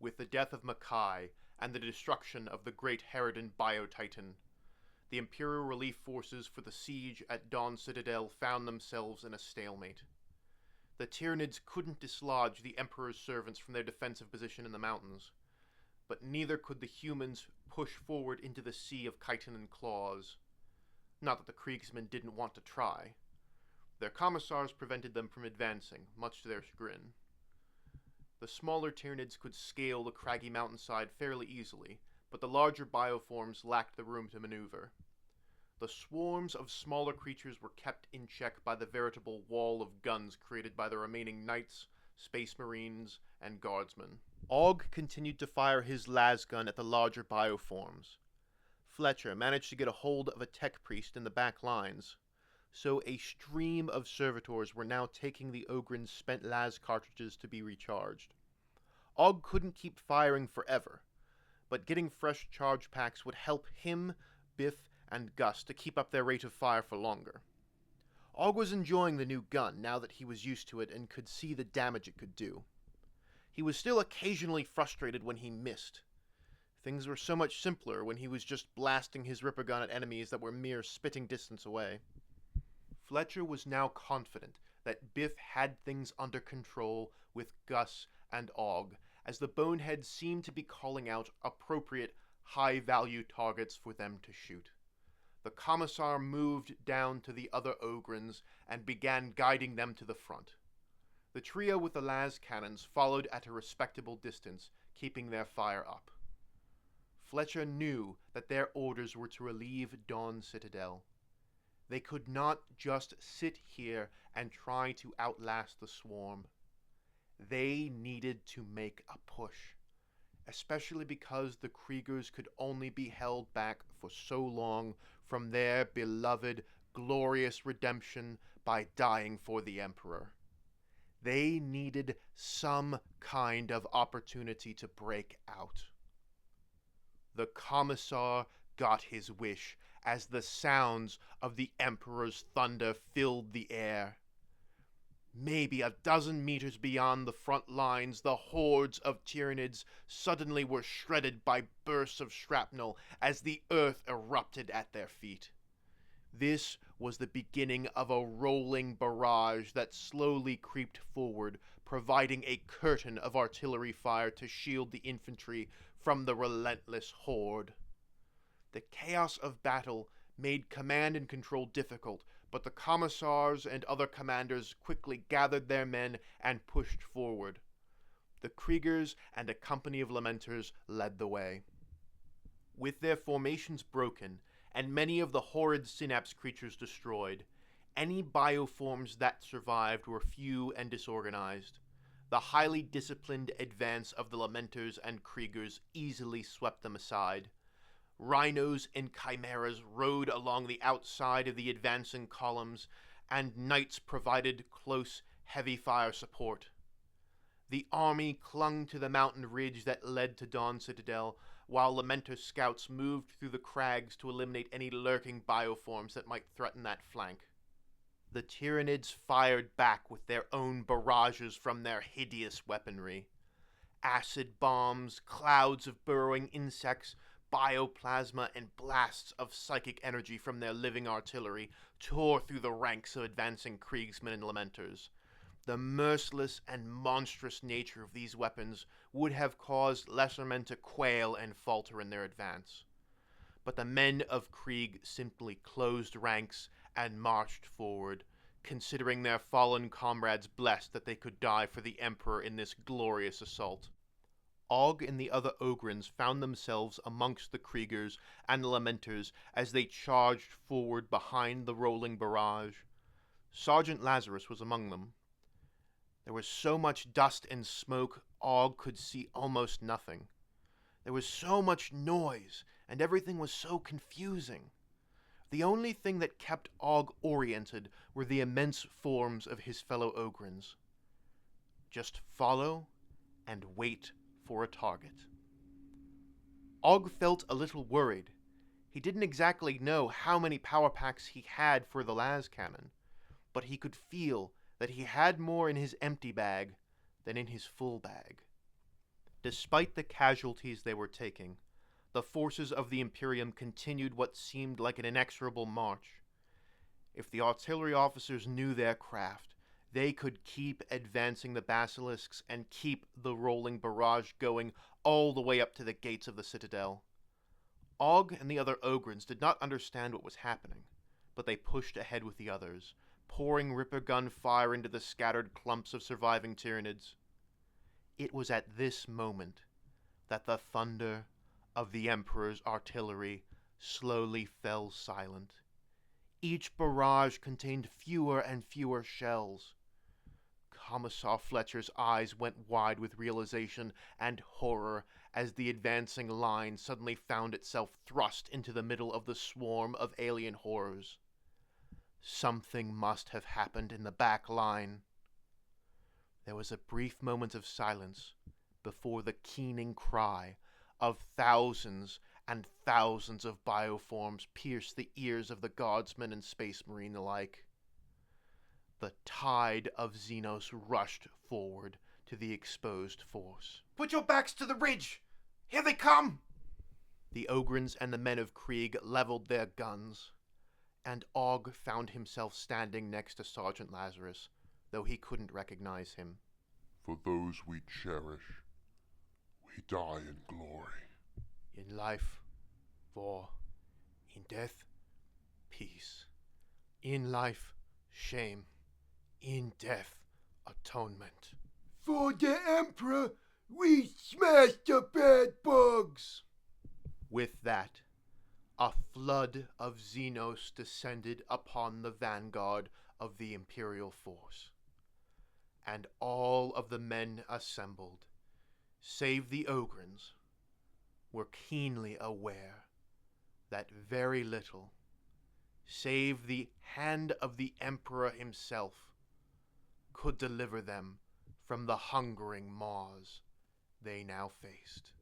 with the death of Mackay and the destruction of the great Herodin Bio-Titan, the Imperial relief forces for the siege at Dawn Citadel found themselves in a stalemate. The Tyranids couldn't dislodge the Emperor's servants from their defensive position in the mountains, but neither could the humans push forward into the sea of chitin and claws. Not that the Kriegsmen didn't want to try. Their commissars prevented them from advancing, much to their chagrin. The smaller Tyranids could scale the craggy mountainside fairly easily, but the larger bioforms lacked the room to maneuver. The swarms of smaller creatures were kept in check by the veritable wall of guns created by the remaining knights, space marines, and guardsmen. Ogg continued to fire his lasgun at the larger bioforms. Fletcher managed to get a hold of a tech priest in the back lines, so a stream of servitors were now taking the Ogryn's spent las cartridges to be recharged. Ogg couldn't keep firing forever, but getting fresh charge packs would help him, Biff, and Gus to keep up their rate of fire for longer. Ogg was enjoying the new gun now that he was used to it and could see the damage it could do. He was still occasionally frustrated when he missed. Things were so much simpler when he was just blasting his ripper gun at enemies that were mere spitting distance away. Fletcher was now confident that Biff had things under control with Gus and Ogg, as the boneheads seemed to be calling out appropriate, high-value targets for them to shoot. The commissar moved down to the other Ogryns and began guiding them to the front. The trio with the las cannons followed at a respectable distance, keeping their fire up. Fletcher knew that their orders were to relieve Dawn Citadel. They could not just sit here and try to outlast the swarm. They needed to make a push, especially because the Kriegers could only be held back for so long from their beloved, glorious redemption by dying for the Emperor. They needed some kind of opportunity to break out. The Commissar got his wish as the sounds of the Emperor's thunder filled the air. Maybe a dozen meters beyond the front lines, the hordes of Tyranids suddenly were shredded by bursts of shrapnel as the earth erupted at their feet. This was the beginning of a rolling barrage that slowly creeped forward, providing a curtain of artillery fire to shield the infantry from the relentless horde. The chaos of battle made command and control difficult, but the commissars and other commanders quickly gathered their men and pushed forward. The Kriegers and a company of Lamenters led the way. With their formations broken, and many of the horrid synapse creatures destroyed, any bioforms that survived were few and disorganized. The highly disciplined advance of the Lamenters and Kriegers easily swept them aside. Rhinos and chimeras rode along the outside of the advancing columns, and knights provided close, heavy fire support. The army clung to the mountain ridge that led to Dawn Citadel, while Lamenter scouts moved through the crags to eliminate any lurking bioforms that might threaten that flank. The Tyranids fired back with their own barrages from their hideous weaponry. Acid bombs, clouds of burrowing insects, bioplasma, and blasts of psychic energy from their living artillery tore through the ranks of advancing Kriegsmen and Lamenters. The merciless and monstrous nature of these weapons would have caused lesser men to quail and falter in their advance. But the men of Krieg simply closed ranks and marched forward, considering their fallen comrades blessed that they could die for the Emperor in this glorious assault. Ogg and the other Ogryns found themselves amongst the Kriegers and the Lamenters as they charged forward behind the rolling barrage. Sergeant Lazarus was among them. There was so much dust and smoke, Ogg could see almost nothing. There was so much noise, and everything was so confusing. The only thing that kept Ogg oriented were the immense forms of his fellow Ogryns. Just follow and wait for a target. Ogg felt a little worried. He didn't exactly know how many power packs he had for the las cannon, but he could feel that he had more in his empty bag than in his full bag. Despite the casualties they were taking, the forces of the Imperium continued what seemed like an inexorable march. If the artillery officers knew their craft, they could keep advancing the basilisks and keep the rolling barrage going all the way up to the gates of the Citadel. Ogg and the other Ogryns did not understand what was happening, but they pushed ahead with the others, pouring ripper gun fire into the scattered clumps of surviving Tyranids. It was at this moment that the thunder of the Emperor's artillery slowly fell silent. Each barrage contained fewer and fewer shells. Commissar Fletcher's eyes went wide with realization and horror as the advancing line suddenly found itself thrust into the middle of the swarm of alien horrors. Something must have happened in the back line. There was a brief moment of silence before the keening cry of thousands and thousands of bioforms pierced the ears of the guardsmen and space marine alike. The tide of Xenos rushed forward to the exposed force. "Put your backs to the ridge! Here they come!" The Ogryns and the men of Krieg leveled their guns, and Ogg found himself standing next to Sergeant Lazarus, though he couldn't recognize him. For those we cherish, we die in glory. In life, war. In death, peace. In life, shame. In death, atonement. For the Emperor, we smash the bad bugs! With that, a flood of Xenos descended upon the vanguard of the Imperial force, and all of the men assembled, save the Ogryns, were keenly aware that very little, save the hand of the Emperor himself, could deliver them from the hungering maws they now faced.